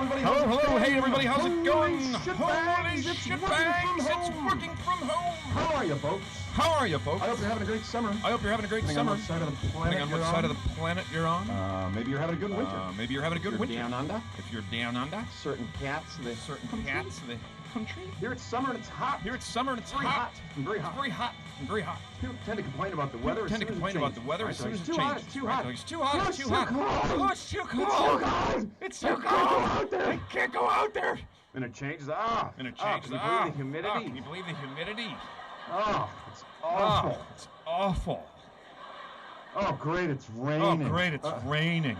everybody. Hello, hey everybody, how's it going? Holy shitbags, It's working from home. How are you, folks? How are you, folks? I hope you're having a great summer. I hope you're having a great Depending summer. on what side of the planet Depending on what side of the planet you're on. Maybe you're having a good winter. Maybe you're having a good winter. Down under. If you're down under. Certain cats of the country. Here it's summer and it's hot. Here it's summer and it's very hot. And very hot. It's very hot and very hot. People tend to complain about the weather. Tend to complain about the weather as soon as it changes. It's too hot. It's too hot. It's too hot. Oh, it's too cold. It's too cold. It's too cold. Go out there. I can't go out there. And it changes. And it changes. Can you believe the humidity? Can you believe the humidity? It's awful. It's awful. Oh, great, it's raining. Oh, great, it's raining.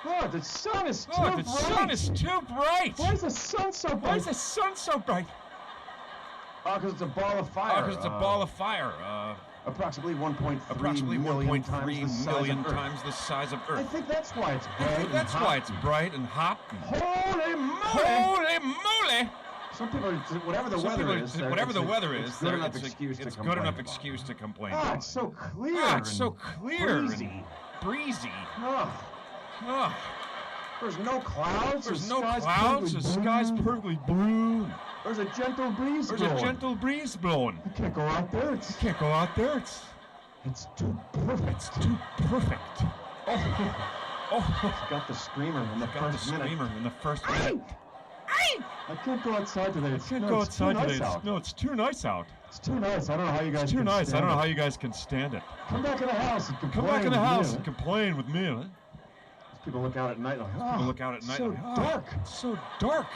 The sun is too bright. bright. The sun is too bright. Why is the sun so bright? Why is the sun so bright? Because it's a ball of fire. Because it's a ball of fire. Approximately 1.3 approximately million 1.3 million times the size of Earth. I think that's why it's bright. I think that's why it's bright and hot. Holy moly! Holy moly! Some people, whatever the weather is, it's good enough excuse to complain. It's so clear. It's so clear. Breezy. Breezy. There's no clouds. There's no clouds. The sky's perfectly blue. There's a gentle breeze blowing. There's a gentle breeze blowing. You can't go out there. You can't go out there. It's too perfect. It's too perfect. It's got the screamer in the first minute. I can't go outside today. It's too nice out. No, it's too nice out. It's too nice. I don't know how you guys. It's too nice. I don't know how you guys can stand it. Come back in the house and complain. Come back in the house and complain with me. Huh? People look out at night like, people look out at night. So dark. It's so dark.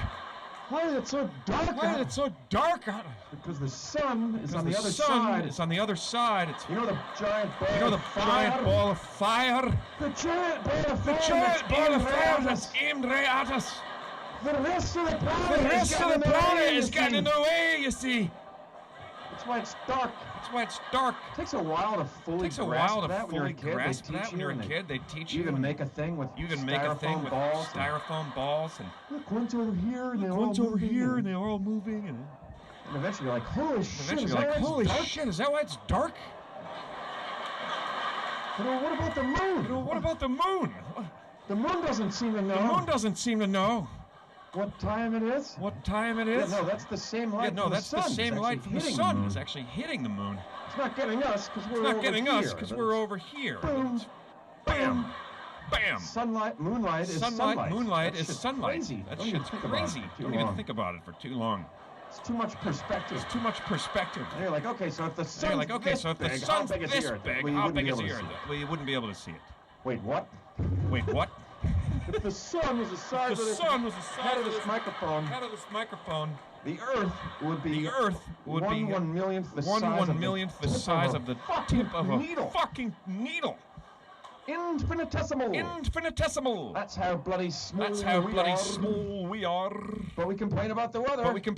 Why is it so dark? Why is it so dark? Because the sun is on the other side. It's on the other side. It's the giant ball. Giant ball of fire. The giant ball of fire. The giant ball of fire that's aimed right at us. The rest of the planet is getting in the way, you see. That's why it's dark. It takes a while to fully grasp that when you're a kid. When you're a kid, they teach you. You can make a thing with styrofoam balls and look, one's over here and they're all moving and eventually you're like, holy shit, is that why it's dark? What about the moon? What about the moon? The moon doesn't seem to know. The moon doesn't seem to know. What time it is? Yeah, no, that's the same light from the sun. The same light from the sun. It's actually hitting the moon. It's not getting us because we're over here. Boom. Bam. Bam. Moonlight is sunlight. Crazy. That shit's crazy. Don't even think about it for too long. It's too much perspective. And you're like, okay, so if the sun's this big, how big is the Earth? Well, you wouldn't be able to see it. Wait, what? If the sun was the size of this microphone, the Earth would be one millionth the size of the tip of a fucking needle. Infinitesimal. That's how bloody small we are. But we complain about the weather. Raining.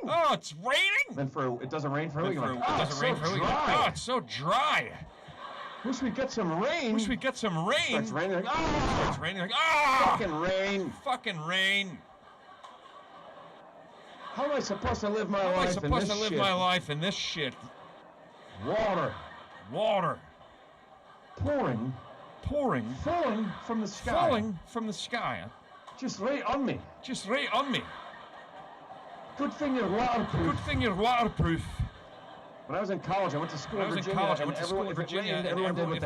Oh, it's raining. Then it doesn't rain for a week. Oh, it's so dry. Wish we'd get some rain. Starts raining like, Fucking rain. How am I supposed to live my life in this shit? Water. Pouring. Falling from the sky. Just right on me. Good thing you're waterproof. When I was in college, I went to school in Virginia. Everyone did what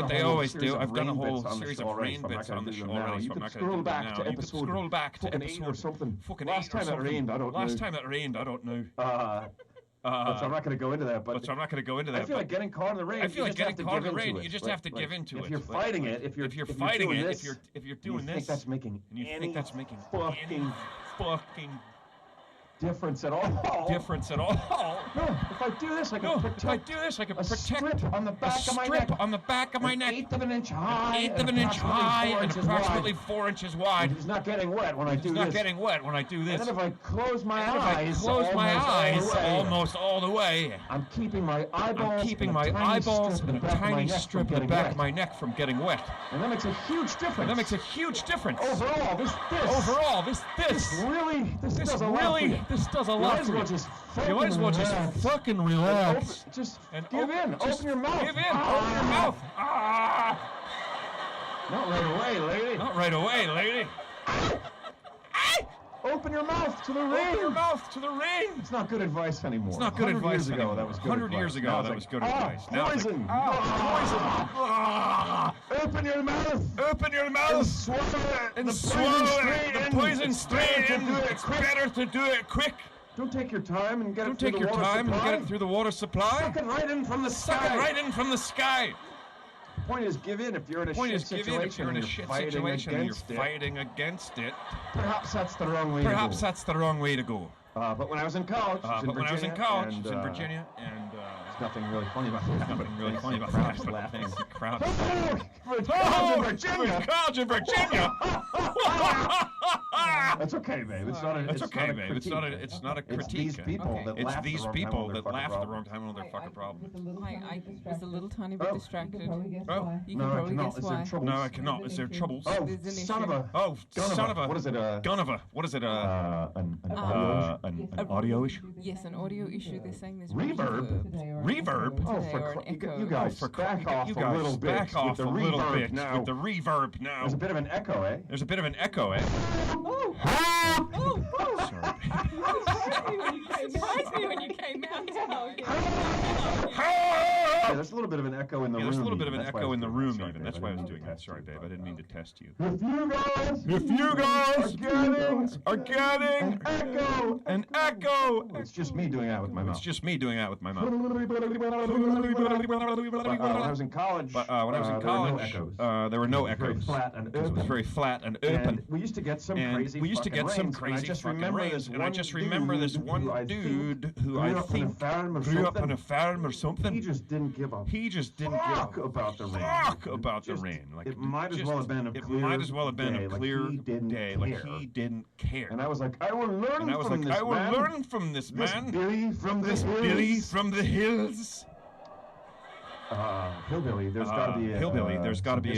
they always do. I've done a whole series of rain bits on the show already, so I'm not going to do that now. You could scroll back to episode 8 or something. Last time it rained, I don't know. But so I'm not going to go into that. I feel like getting caught in the rain. You just have to give into it. If you're fighting it, if you're doing this, you think that's making any fucking difference at all. No, if I do this, I can protect a strip on the back of my neck. An eighth of an inch high and approximately 4 inches wide. It's not getting wet when I do this. And then if I close my eyes almost all the way, I'm keeping my eyeballs and a tiny strip in the back of my neck from getting wet. And that makes a huge difference. Overall, this does a lot for you. This does a lot for you. You might as well just fucking relax. Give in. Open your mouth. Not right away, lady. Not right away, lady. Open your mouth to the rain. Open your mouth to the rain. It's not good advice anymore. It's not good advice anymore. That was good 100 advice. years ago, that was good advice. Now it's Poison. poison. Open your mouth. Open your mouth. And swallow it. the poison straight in. It's better to do it quick. Don't take your time and get Don't take your time and get it through the water supply. Suck it right in from the sky. Suck it right in from the sky. The point is, give in if you're in a shit situation. If you're in a shit situation and you're fighting against it. Perhaps that's the wrong way to go. Perhaps that's the wrong way to go. But when I was in college, I was in Virginia, and there's nothing really funny about that. Nothing really funny about Crowds that. laughing. Crowds. College in Virginia. That's okay, babe. It's not a. That's okay, babe. It's not a critique. It's these people that It's laugh these the people wrong that time laugh on at the wrong time on their fucking problem. I was a little tiny bit distracted. Oh. You can probably guess Is there why. trouble? No, I cannot. Is there troubles? Oh, There's an son of issue. a. Oh, son of a. What is it? Gun of a. What is it? An Audio issue? Yes, an audio issue. They're saying there's Reverb? Reverb? Oh, today, or an echo. you guys back off a little bit. Back off with a the little reverb bit now. with the reverb now. There's a bit of an echo, eh? There's a bit of an echo, eh? Sorry. Surprised me when you came out. Yeah, there's a little bit of an echo in the room. There's a little bit of an That's why I echo was in the doing room, that. Sorry, even. babe. That's I why I was didn't doing mean to that. test Sorry, you, babe. I didn't mean to test you. If you guys Are getting an echo. It's just me doing that with my mouth. It's just me doing that with my mouth. When I was in college, When I was in college, there were no echoes. Very flat and It was open. very flat and open. And we used to get some crazy fucking rains, and I just remember this one dude who I think grew up on a farm or something. He just didn't give a fuck about the rain. Fuck about the rain. Like it might as well have been a It clear might as well have been day, a like clear he didn't day. care. Like he didn't care. And I was like, I will learn And I was from like, this I will man. learn from this This man. Billy from the This hills. Billy from the hills. Hillbilly. There's got to be a hillbilly. There's got to be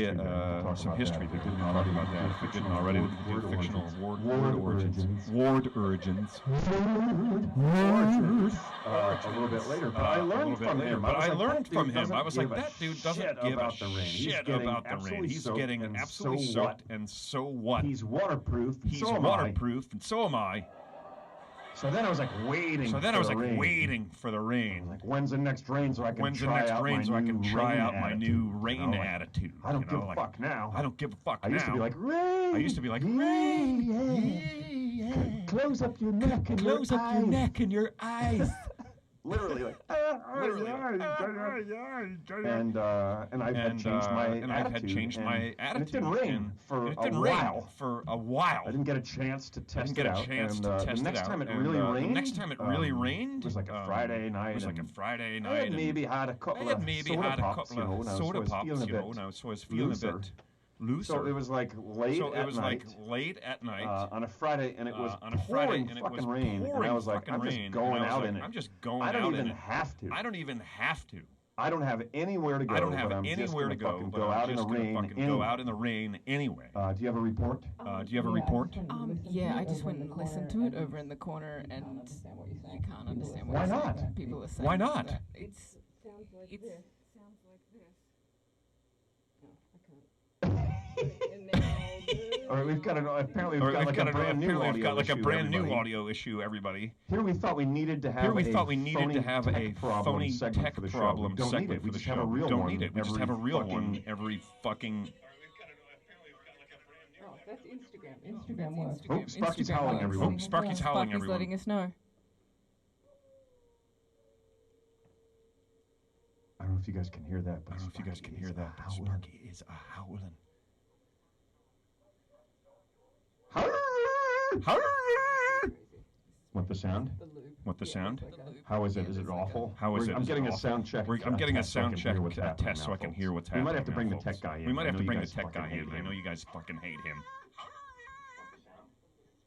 some history. We didn't talk about that. If we didn't already, we could do fictional ward origins. Ward origins. A little bit later, but I learned from him. But I learned from him. I was like, that dude doesn't give a shit about the rain. He's getting absolutely soaked, and so what? He's waterproof. He's waterproof, and so am I. So then I was like waiting. Waiting for the rain. Like, when's the next rain so I can try out my new rain attitude. I don't give a fuck now. I don't give a fuck now. I used to be like, rain. I used to be like, rain. Close up your neck and Close up your neck and your eyes. Literally, like, and I've had changed my attitude. And it didn't rain for a while. I didn't get a chance to test it out. The next time it really rained, it was like a Friday night. I had maybe had a couple of soda pops, you know, when I was feeling a bit looser. So it was like late at night on a Friday, and it was pouring fucking rain. And I was like, I'm just going out in it. I don't even have to. I don't have anywhere to go. I don't have anywhere to go. But I'm just gonna go out in the rain anyway. Do you have a report? Yeah, I just went and listened to it over in the corner, and you can't understand what people are saying. Why not? It sounds like this. All right, we've got a brand new audio issue, everybody. Here we thought we needed to have a phony tech problem segment for the show. We don't need it. We just have a real one every fucking. Oh, that's Instagram works. Oh, Sparky's howling, everyone. Sparky's howling, everyone. Letting us know. I don't know if you guys can hear that, but Sparky is a howling. Want the sound? How is it? Is it awful? I'm getting a sound check. I'm getting a sound check test so I can hear what's happening. We might have to bring the tech guy in. I know you guys fucking hate him.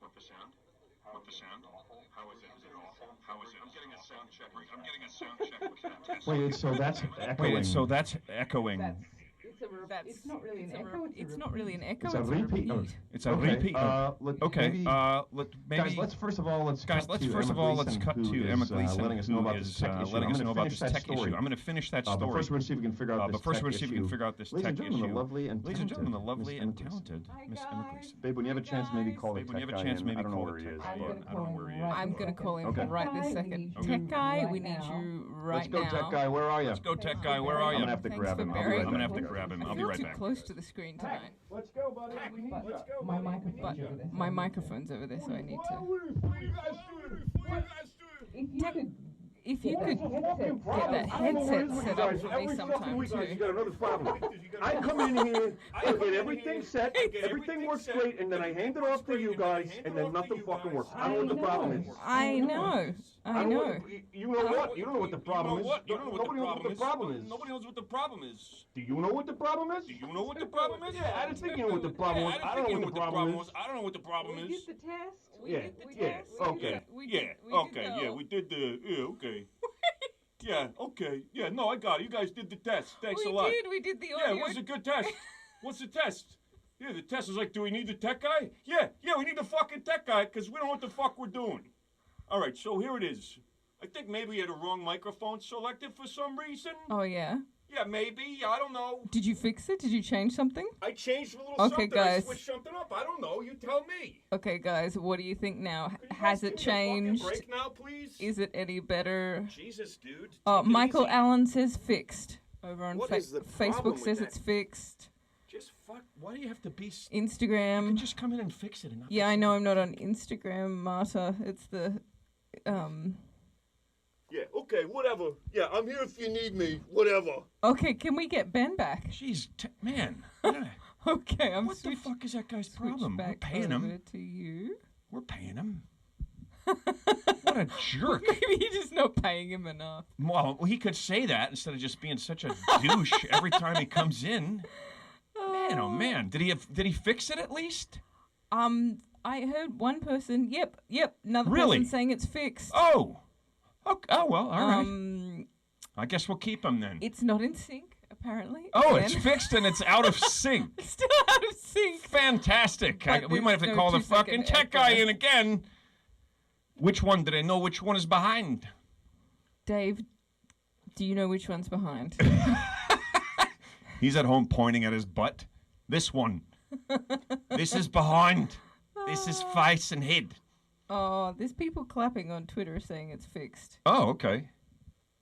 Want the sound? How is it? Is it awful? How is it? I'm getting a sound check. Wait, so that's echoing. It's It's not really an echo. It's not really an echo. It's a repeat. It's a repeat. Okay. Guys, let's first of all let's cut to Emma Gleason, letting us know about this tech issue. I'm going to finish that story. But first, we're going to see if we can figure out this tech issue. Ladies and gentlemen, the lovely and talented Miss Emma Gleason. Babe, when you have a chance, maybe call the tech guy. When you have a chance, maybe I don't know call where he is. I don't know where he is. I'm going to call him right this second. Tech guy, we need you right now. Let's go, tech guy. Where are you? Let's go, tech guy. Where are you? I'm going to have to grab him. I'm going to have to grab him. I'll be right too back. close to the screen tonight. Let's go, buddy. Let's go. My microphone's over there, so I need to. What are you guys doing? If you could get that headset set up for me sometime You too. got another problem. I come in here, I get everything set, everything works great, and then I hand it off to you guys, and then nothing fucking works. I don't know what the problem is. I know. You know what? You don't know what the problem is. Nobody knows what the problem is. Nobody knows what the problem is. Do you know what the problem is? Do you know what the problem is? Yeah, I didn't think you knew what the problem was. I don't know what the problem is. I don't know what the problem is. We did the test. Okay. We did the, okay. Yeah, okay. Yeah, no, I got it. You guys did the test. Thanks a lot. We did the Yeah, audio. it was a good test. What's the test? Yeah, the test was like, do we need the tech guy? Yeah, we need the fucking tech guy because we don't know what the fuck we're doing. All right, so here it is. I think maybe we had a wrong microphone selected for some reason. Oh, yeah? Yeah, maybe. I don't know. Did you fix it? Did you change something? I changed a little Okay, something. guys. I switched something up. I don't know. You tell me. Okay, guys, what do you think now? Could you Has guys it give me a fucking changed? break now, please? Is it any better? Jesus, dude. Take it Michael easy. Allen says fixed. Over on What is the problem Facebook with says that? it's fixed. Just fuck. Why do you have to be... Instagram. You can just come in and fix it. And not Yeah, I know I'm not on Instagram, Marta. It's the, Yeah, okay, whatever. Yeah, I'm here if you need me. Whatever. Okay, can we get Ben back? Jeez, man. Okay, I'm What the fuck is that guy's problem? We're back paying over him. to you. We're paying him. What a jerk. Maybe you're just not paying him enough. Well, he could say that instead of just being such a douche every time he comes in. Man, oh man. Did he fix it at least? I heard one person, yep, another Really? person saying it's fixed. Oh. Okay. Oh, well, all right. I guess we'll keep him then. It's not in sync, apparently. Oh, Ben. it's fixed and it's out of sync. It's still out of sync. Fantastic. But We might have to there's call no the fucking 2-second tech guy echo. in again. Which one? Did I know which one is behind? Dave, do you know which one's behind? He's at home pointing at his butt. This one. This is behind. This is face and head. Oh, there's people clapping on Twitter saying it's fixed. Oh, okay.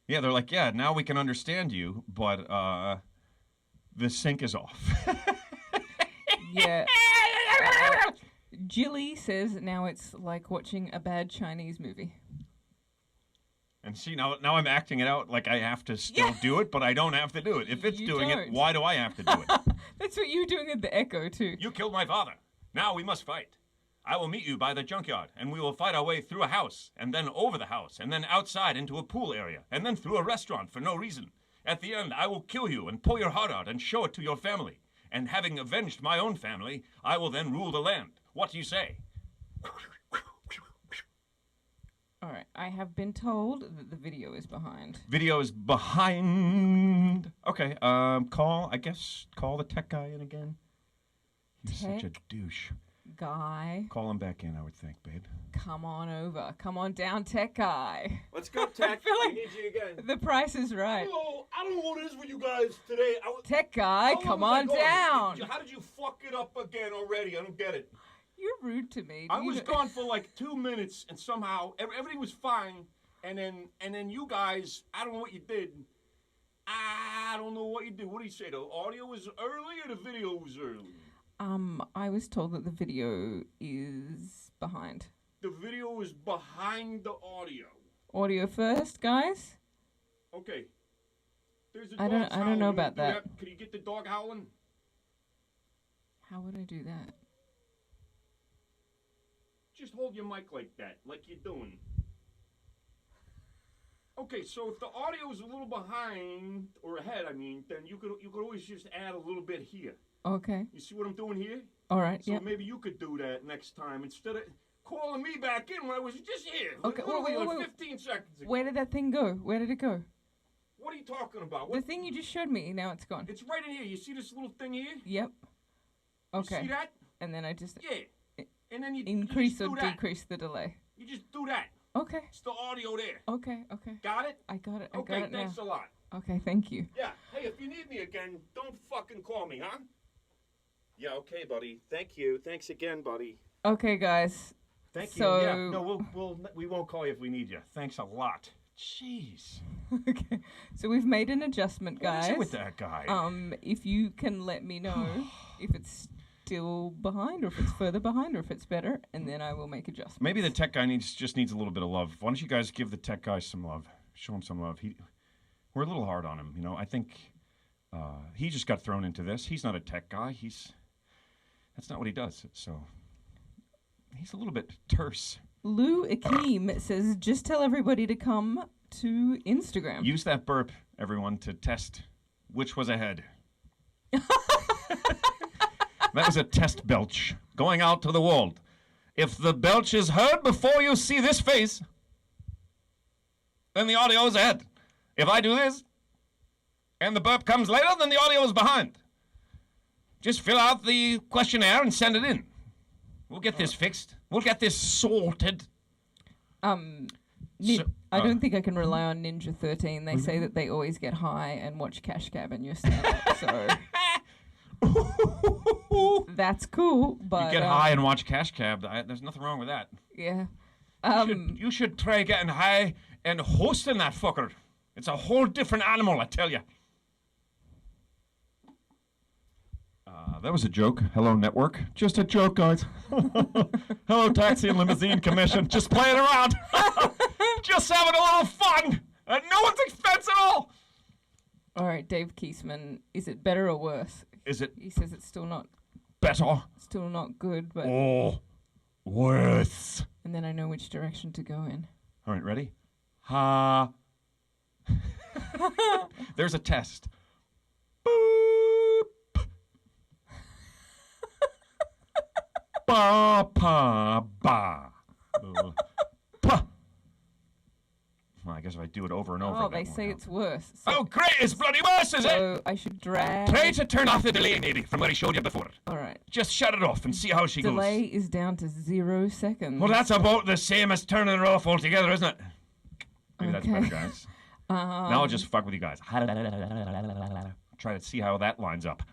Yeah, they're like, yeah, now we can understand you, but the sync is off. Yeah. Jilly says now it's like watching a bad Chinese movie. And see, now I'm acting it out like I have to still do it, but I don't have to do it. If it's You doing it, don't. why do I have to do it? That's what you were doing at the Echo, too. You killed my father. Now we must fight. I will meet you by the junkyard, and we will fight our way through a house, and then over the house, and then outside into a pool area, and then through a restaurant for no reason. At the end, I will kill you and pull your heart out and show it to your family. And having avenged my own family, I will then rule the land. What do you say? All right, I have been told that the video is behind. Video is behind. Okay, call the tech guy in again. He's such a Tech? douche. Guy, Call him back in, I would think, babe. come on over. Come on down, tech guy. Let's go, Tech. feel like we need you again. The price is right. Hello, I don't know what it is with you guys today. Tech guy, come on down. How did you fuck it up again already? I don't get it. You're rude to me. I was gone for like 2 minutes, and somehow everything was fine. And then you guys, I don't know what you did. I don't know what you did. What did you say? The audio was early or the video was early? I was told that the video is behind. The video is behind the audio. Audio first, guys. Okay. There's a I dog don't know about that. Can you get the dog howling? How would I do that? Just hold your mic like that, like you're doing. Okay, so if the audio is a little behind or ahead, I mean, then you could always just add a little bit here. Okay. You see what I'm doing here? All right. So Yeah. maybe you could do that next time instead of calling me back in when I was just here. Okay, Literally wait. like 15 seconds ago. Where did that thing go? Where did it go? What are you talking about? The thing you just showed me, now it's gone. It's right in here. You see this little thing here? Yep. Okay. You see that? And then I just... Yeah. And then you increase you or decrease the delay. You just do that. Okay. It's the audio there. Okay. Got it? I got it. Okay, I got it thanks now. a lot. Okay, thank you. Yeah. Hey, if you need me again, don't fucking call me, huh? Yeah, okay, buddy. Thank you. Thanks again, buddy. Okay, guys. Thank you. Yeah. No, we won't call you if we need you. Thanks a lot. Jeez. Okay. So we've made an adjustment, guys. What is it with that guy? If you can let me know if it's still behind or if it's further behind or if it's better, and then I will make adjustments. Maybe the tech guy just needs a little bit of love. Why don't you guys give the tech guy some love? Show him some love. We're a little hard on him, you know. I think he just got thrown into this. He's not a tech guy. That's not what he does. So he's a little bit terse. Lou Akeem says, just tell everybody to come to Instagram. Use that burp, everyone, to test which was ahead. That was a test belch going out to the world. If the belch is heard before you see this face, then the audio is ahead. If I do this, and the burp comes later, then the audio is behind. Just fill out the questionnaire and send it in. We'll get this fixed. We'll get this sorted. I don't think I can rely on Ninja 13. They say that they always get high and watch Cash Cab in your stand-up, so... That's cool, but... You get high and watch Cash Cab. There's nothing wrong with that. Yeah. You should try getting high and hosting that fucker. It's a whole different animal, I tell you. That was a joke. Hello, network. Just a joke, guys. Hello, taxi and limousine commission. Just playing around. Just having a little fun. At no one's expense at all. All right, Dave Keisman. Is it better or worse? Is it? He says it's still not better. Still not good, but... Oh, worse. And then I know which direction to go in. All right, ready? Ha. There's a test. Boop. Ba, pa, ba. Pa. Well, I guess if I do it over and over... Oh, they say it's worse. So oh, great! It's bloody worse, is it? So I should drag... Try to turn off the delay, maybe, from what I showed you before. All right. Just shut it off and see how she goes. Delay is down to 0 seconds. Well, that's about the same as turning it off altogether, isn't it? Maybe that's better, guys. Now I'll just fuck with you guys. Try to see how that lines up.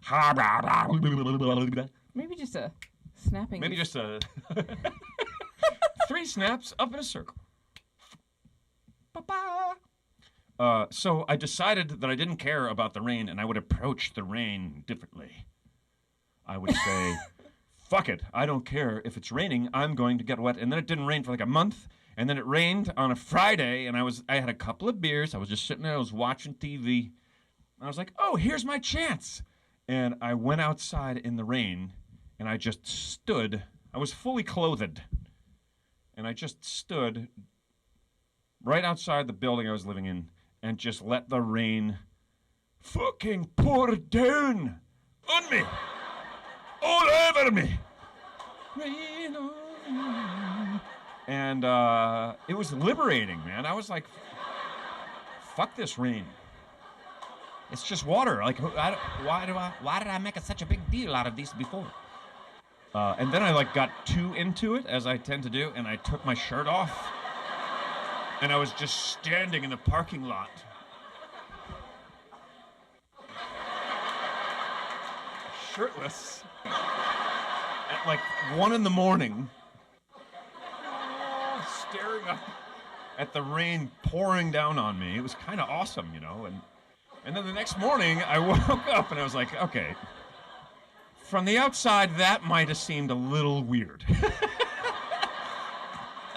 Maybe just a snapping. Maybe just a 3 snaps up in a circle. So I decided that I didn't care about the rain and I would approach the rain differently. I would say, fuck it. I don't care if it's raining. I'm going to get wet. And then it didn't rain for like a month. And then it rained on a Friday, and I had a couple of beers. I was just sitting there. I was watching TV. I was like, oh, here's my chance. And I went outside in the rain, and I just stood. I was fully clothed. And I just stood right outside the building I was living in and just let the rain fucking pour down on me. All over me. Rain on me. And it was liberating, man. I was like, fuck this rain. It's just water. Like, why did I make such a big deal out of this before? And then I like got too into it, as I tend to do, and I took my shirt off. And I was just standing in the parking lot. Shirtless. At like 1 a.m. Staring up at the rain pouring down on me. It was kind of awesome, you know. And then the next morning, I woke up and I was like, okay, from the outside, that might have seemed a little weird.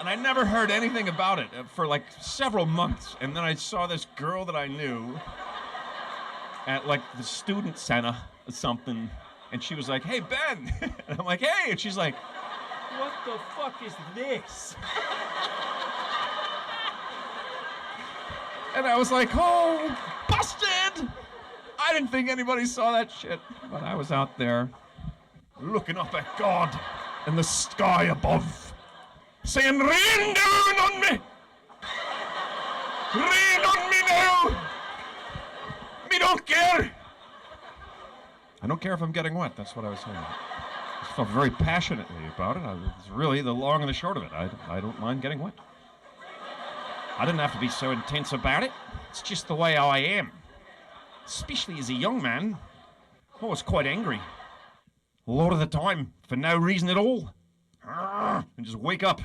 And I never heard anything about it for like several months. And then I saw this girl that I knew at like the student center or something. And she was like, hey, Ben. And I'm like, hey. And she's like, what the fuck is this? And I was like, oh, busted! I didn't think anybody saw that shit. But I was out there looking up at God and the sky above, saying, rain down on me! Rain on me now! don't care! I don't care if I'm getting wet, that's what I was saying. I just felt very passionately about it. It's really the long and the short of it. I don't mind getting wet. I didn't have to be so intense about it. It's just the way I am. Especially as a young man, I was quite angry. A lot of the time, for no reason at all. And just wake up.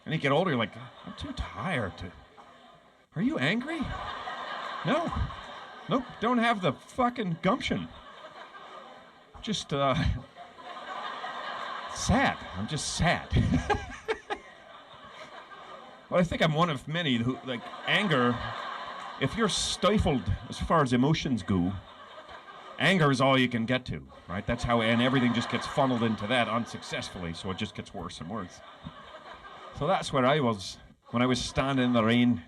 And you get older, you're like, I'm too tired to... Are you angry? No. Nope, don't have the fucking gumption. Just, sad. I'm just sad. Well, I think I'm one of many who, like, anger, if you're stifled as far as emotions go, anger is all you can get to, right? That's how, and everything just gets funneled into that unsuccessfully, so it just gets worse and worse. So that's where I was when I was standing in the rain,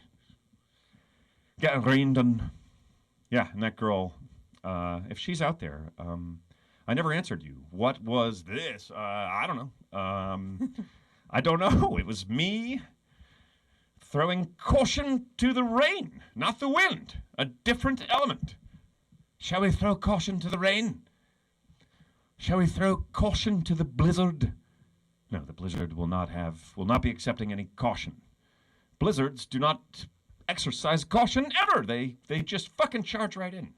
getting rained on. Yeah, and that girl, if she's out there, I never answered you. What was this? I don't know. I don't know. It was me throwing caution to the rain, not the wind. A different element. Shall we throw caution to the rain? Shall we throw caution to the blizzard? No, the blizzard will not be accepting any caution. Blizzards do not exercise caution ever. They just fucking charge right in.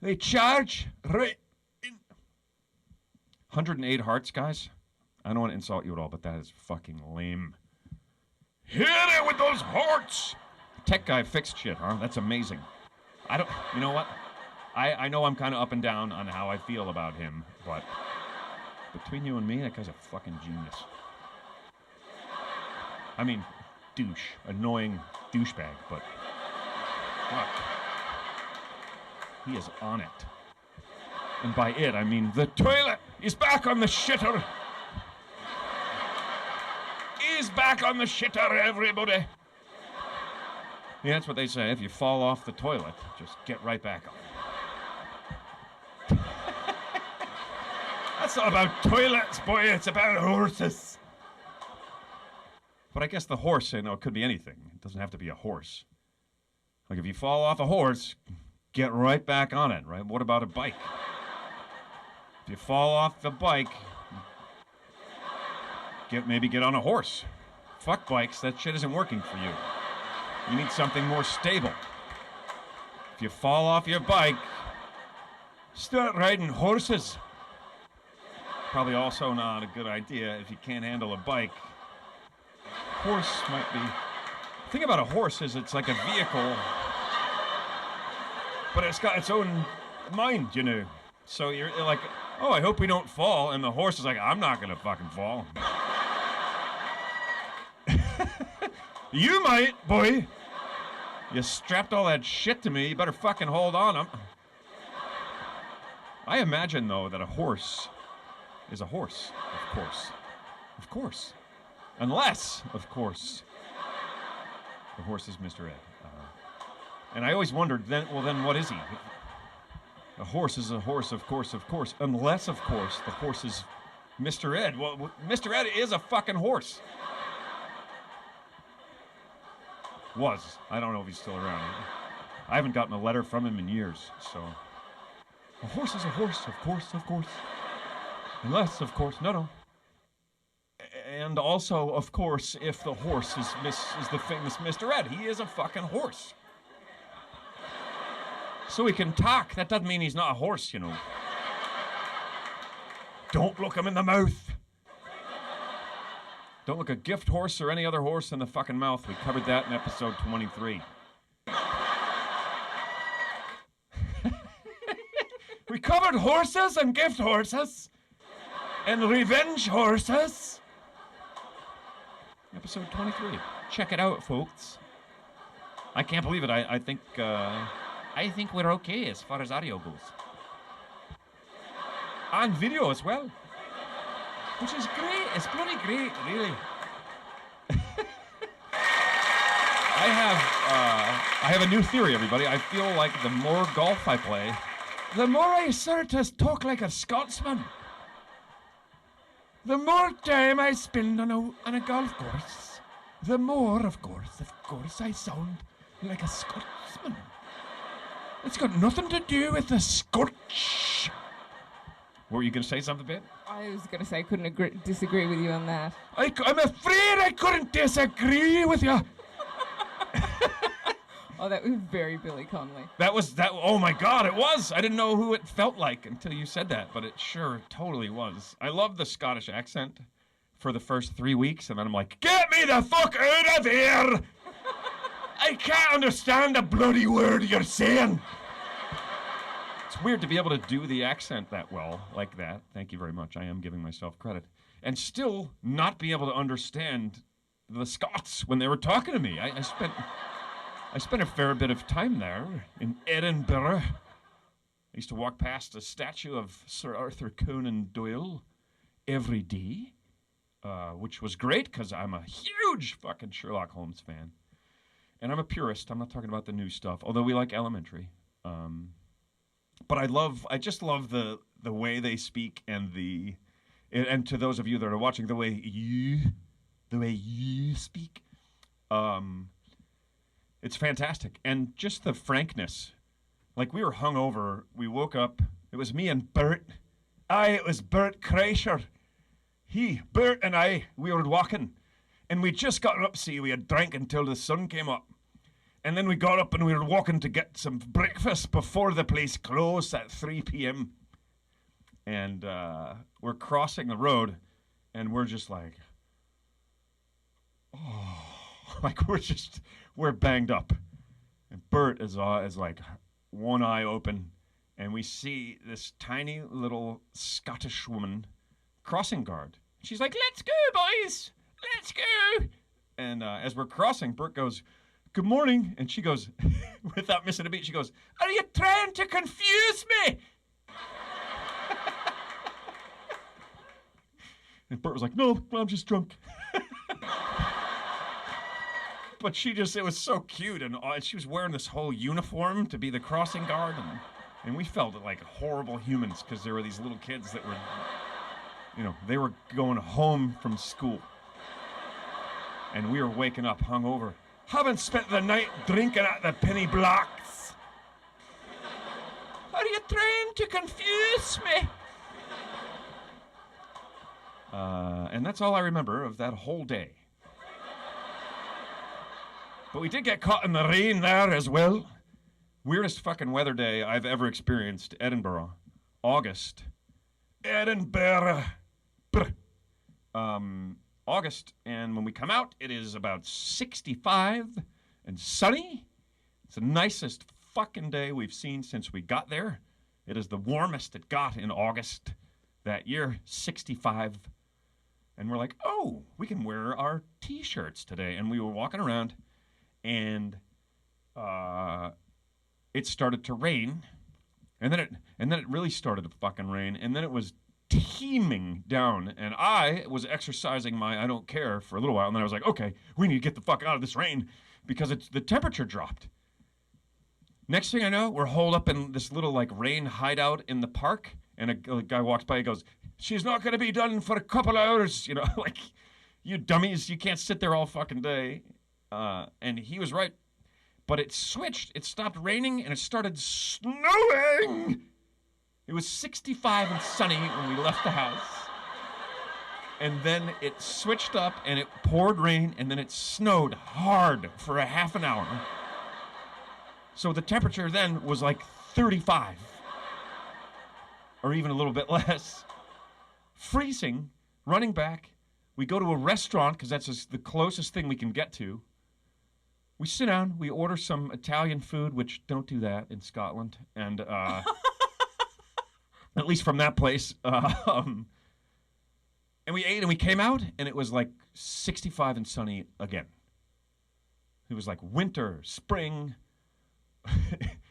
They charge right in. 108 hearts, guys. I don't want to insult you at all, but that is fucking lame. Hit it with those hearts! Tech guy fixed shit, huh? That's amazing. You know what? I know I'm kind of up and down on how I feel about him, but between you and me, that guy's a fucking genius. I mean, douche. Annoying douchebag, but fuck. He is on it. And by it, I mean the toilet is back on the shitter. He's back on the shitter, everybody. Yeah, that's what they say. If you fall off the toilet, just get right back on. That's not about toilets, boy. It's about horses. But I guess the horse, it could be anything. It doesn't have to be a horse. Like if you fall off a horse, get right back on it, right? What about a bike? If you fall off the bike, maybe get on a horse. Fuck bikes, that shit isn't working for you. You need something more stable. If you fall off your bike, start riding horses. Probably also not a good idea if you can't handle a bike. Horse might be... The thing about a horse is it's like a vehicle, but it's got its own mind, So you're like, oh, I hope we don't fall, and the horse is like, I'm not gonna fucking fall. You might, boy. You strapped all that shit to me, you better fucking hold on. I imagine, though, that a horse is a horse, of course. Of course. Unless, of course, the horse is Mr. Ed. And I always wondered, then what is he? A horse is a horse, of course. Unless, of course, the horse is Mr. Ed. Well, Mr. Ed is a fucking horse. Was. I don't know if he's still around. I haven't gotten a letter from him in years, so... A horse is a horse, of course. Unless, of course, no. And also, of course, if the horse is the famous Mr. Ed, he is a fucking horse. So he can talk. That doesn't mean he's not a horse, Don't look him in the mouth. Don't look a gift horse or any other horse in the fucking mouth. We covered that in episode 23. We covered horses and gift horses and revenge horses. Episode 23. Check it out, folks. I can't believe it. I think we're okay as far as audio goes. And video as well. Which is great. It's bloody great, really. I have a new theory, everybody. I feel like the more golf I play, the more I start to talk like a Scotsman. The more time I spend on a golf course, the more, of course, I sound like a Scotsman. It's got nothing to do with the Scotch. Were you going to say something, babe? I was going to say I couldn't disagree with you on that. I'm afraid I couldn't disagree with you. Oh, that was very Billy Connolly. That was. Oh my God, it was. I didn't know who it felt like until you said that, but it sure totally was. I love the Scottish accent for the first 3 weeks, and then I'm like, get me the fuck out of here! I can't understand a bloody word you're saying. It's weird to be able to do the accent that well, like that. Thank you very much. I am giving myself credit. And still not be able to understand the Scots when they were talking to me. I spent a fair bit of time there in Edinburgh. I used to walk past a statue of Sir Arthur Conan Doyle every day, which was great because I'm a huge fucking Sherlock Holmes fan. And I'm a purist. I'm not talking about the new stuff, although we like Elementary. But I just love the way they speak and to those of you that are watching, the way you speak. It's fantastic. And just the frankness. Like, we were hungover. We woke up. It was me and Bert. It was Bert Kreischer. Bert and I, we were walking. And we'd just gotten up, see, we had drank until the sun came up. And then we got up and we were walking to get some breakfast before the place closed at 3 p.m. And we're crossing the road, and we're just like, oh, like we're banged up. And Bert is like one eye open, and we see this tiny little Scottish woman crossing guard. She's like, let's go, boys, let's go. And as we're crossing, Bert goes, good morning. And she goes, without missing a beat, she goes, are you trying to confuse me? And Bert was like, no, I'm just drunk. But it was so cute. And she was wearing this whole uniform to be the crossing guard. And we felt like horrible humans because there were these little kids that were, they were going home from school. And we were waking up hungover. Haven't spent the night drinking at the Penny Blacks. Are you trying to confuse me? And that's all I remember of that whole day. But we did get caught in the rain there as well. Weirdest fucking weather day I've ever experienced. Edinburgh. August. Edinburgh. August, and when we come out, it is about 65 and sunny. It's the nicest fucking day we've seen since we got there. It is the warmest it got in August that year, 65. And we're like, oh, we can wear our T-shirts today. And we were walking around, and it started to rain, and then it really started to fucking rain, and then it was teeming down, and I was exercising my I don't care for a little while, and then I was like, okay, we need to get the fuck out of this rain because the temperature dropped. Next thing I know, we're holed up in this little like rain hideout in the park, and a guy walks by and goes, she's not going to be done for a couple hours, like, you dummies, you can't sit there all fucking day. And he was right, but it switched. It stopped raining and it started snowing. It was 65 and sunny when we left the house. And then it switched up and it poured rain and then it snowed hard for a half an hour. So the temperature then was like 35 or even a little bit less. Freezing, running back. We go to a restaurant because that's the closest thing we can get to. We sit down, we order some Italian food, which don't do that in Scotland. And at least from that place. And we ate and we came out and it was like 65 and sunny again. It was like winter, spring.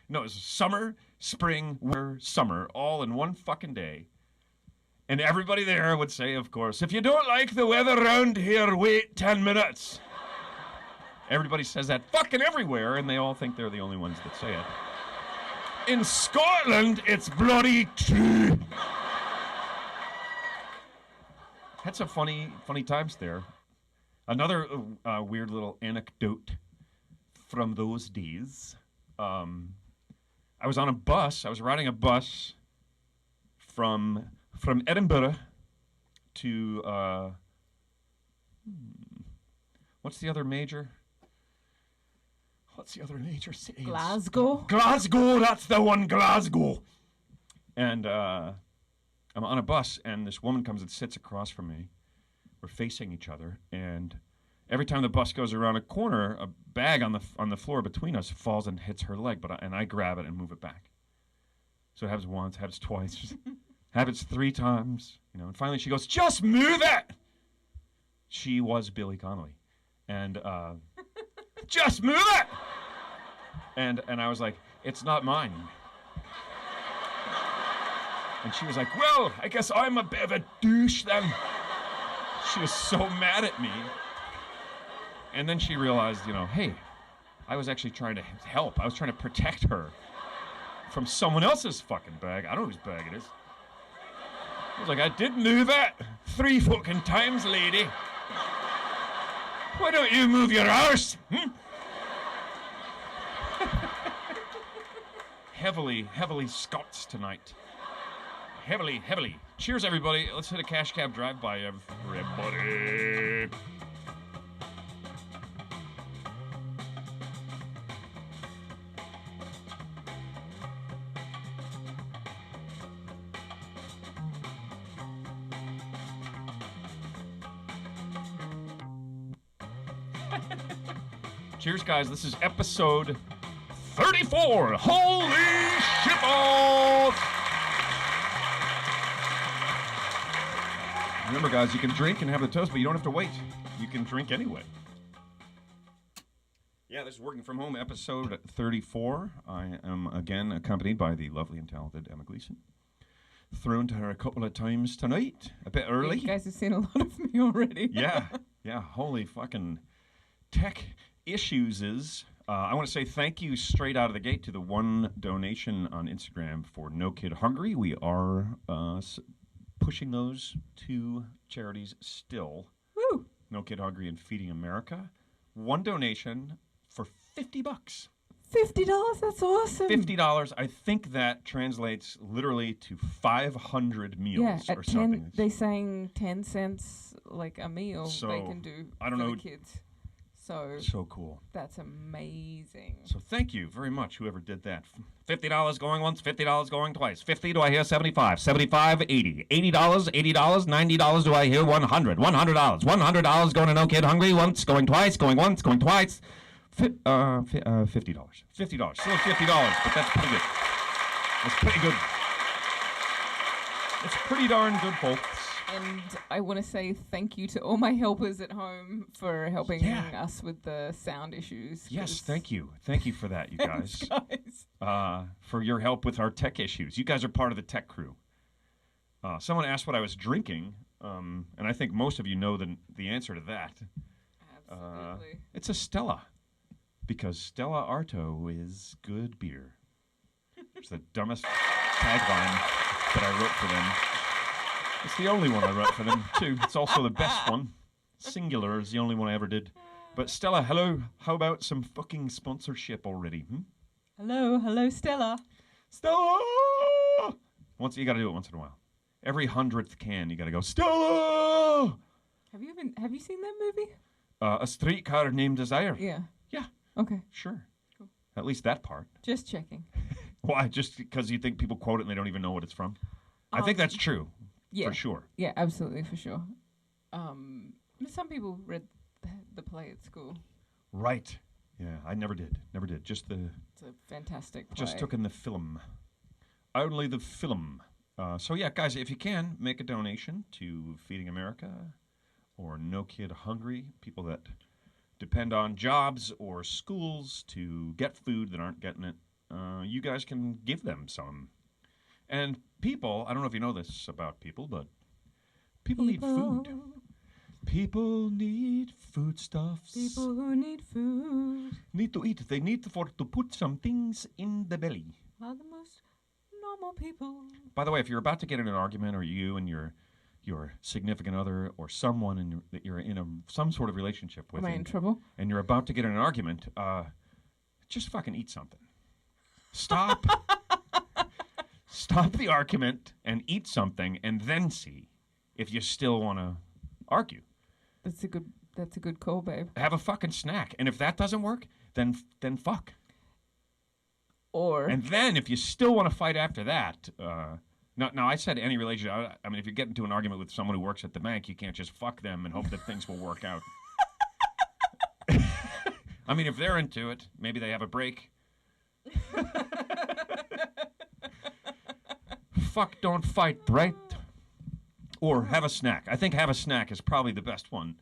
No, it was summer, spring, winter, summer, all in one fucking day. And everybody there would say, of course, if you don't like the weather around here, wait 10 minutes. Everybody says that fucking everywhere, and they all think they're the only ones that say it. In Scotland, it's bloody true. Had some funny times there. Another weird little anecdote from those days. I was on a bus. I was riding a bus from Edinburgh to what's the other major city? Glasgow. Glasgow, that's the one, Glasgow. And I'm on a bus, and this woman comes and sits across from me. We're facing each other, and every time the bus goes around a corner, a bag on the floor between us falls and hits her leg, and I grab it and move it back. So it happens once, happens twice, happens 3 times, and finally she goes, "Just move it!" She was Billy Connolly. And just move it! And I was like, "It's not mine." And she was like, "Well, I guess I'm a bit of a douche then." She was so mad at me. And then she realized, hey, I was actually trying to help. I was trying to protect her from someone else's fucking bag. I don't know whose bag it is. I was like, "I did move it 3 fucking times, lady. Why don't you move your arse?" Heavily Scots tonight. Heavily. Cheers, everybody. Let's hit a cash cab drive-by, everybody. Cheers, guys. This is episode 34. Holy shitballs! Remember, guys, you can drink and have the toast, but you don't have to wait. You can drink anyway. Yeah, this is Working From Home, episode 34. I am, again, accompanied by the lovely and talented Emma Gleason. Thrown to her a couple of times tonight, a bit early. You guys have seen a lot of me already. Yeah, holy fucking tech issues is. I want to say thank you straight out of the gate to the one donation on Instagram for No Kid Hungry. We are pushing those 2 charities still. Woo! No Kid Hungry and Feeding America. One donation for $50. $50? That's awesome. $50. I think that translates literally to 500 meals or something. They saying 10 cents like a meal so, they can do I don't for know. the kids. So Cool. That's amazing. So thank you very much, whoever did that. $50 going once, $50 going twice. 50, do I hear 75? 75, 80. $80, $80, $90, do I hear 100? $100. $100 going to No Kid Hungry once, going twice, going once, going twice. $50. $50. Still $50, but that's pretty good. That's pretty good. It's pretty darn good, folks. And I want to say thank you to all my helpers at home for helping us with the sound issues. Yes, thank you. Thank you for that, you guys. Thanks, guys. For your help with our tech issues. You guys are part of the tech crew. Someone asked what I was drinking, and I think most of you know the answer to that. Absolutely. It's a Stella, because Stella Artois is good beer. It's the dumbest tagline that I wrote for them. It's the only one I wrote for them, too. It's also the best one. Singular is the only one I ever did. But Stella, hello. How about some fucking sponsorship already? Hello, Stella. Stella! You got to do it once in a while. Every 100th can, you got to go, Stella! Have you seen that movie? A Streetcar Named Desire. Yeah. Yeah. Okay. Sure. Cool. At least that part. Just checking. Why? Just because you think people quote it and they don't even know what it's from? I think that's true. Yeah. For sure. Yeah, absolutely, for sure. Some people read the play at school. Right. Yeah, I never did. Just It's a fantastic play. Just took in the film. Only the film. So yeah, guys, if you can, make a donation to Feeding America or No Kid Hungry, people that depend on jobs or schools to get food that aren't getting it. You guys can give them some. And people, I don't know if you know this about people, but people need food. People need foodstuffs. People who need food need to eat. They need to put some things in the belly. are the most normal people. By the way, if you're about to get in an argument, or you and your your significant other or someone that you're in some sort of relationship with. Am I in trouble? And you're about to get in an argument, just fucking eat something. Stop. Stop the argument and eat something, and then see if you still want to argue. That's a good call, babe. Have a fucking snack, and if that doesn't work, then fuck. And then if you still want to fight after that, no, I said any relationship. I mean, if you get into an argument with someone who works at the bank, you can't just fuck them and hope that things will work out. I mean, if they're into it, maybe they have a break. Fuck, don't fight, right? Or have a snack. I think have a snack is probably the best one,